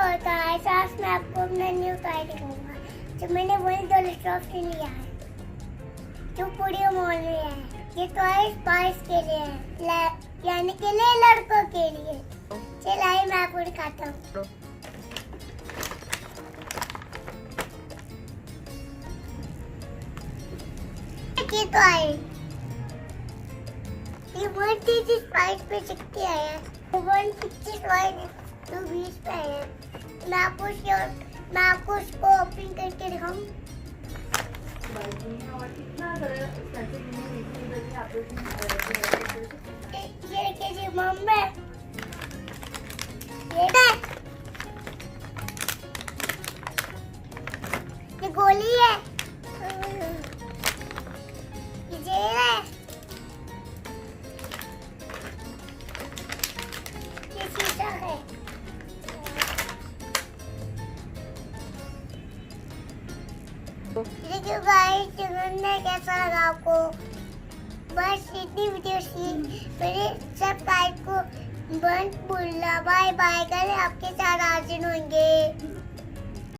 और गाइस आज मैं आपको अपना न्यू टॉय दिखाऊंगा जो मैंने $1 शॉप से लिया है, जो पूरी मॉल में है। ये टॉय बॉयज के लिए है, यानी के लिए लड़कों के लिए। चलिए मैं आपको दिखाता हूँ। ये टॉय ये 130 प्राइस पे चिपके आया है, 160 220 पे है। मैं आपको उसको ओपन करके दिखाऊं। ये देखिए मम्मी, ये गोली है, ये जेल है, ये शीशा है। देखिए गाइस कैसा लगा आपको। बस इतनी वीडियो थी। मेरे सब्सक्राइब को बंद भूलना। Bye bye. कल आपके साथ हाजिर होंगे।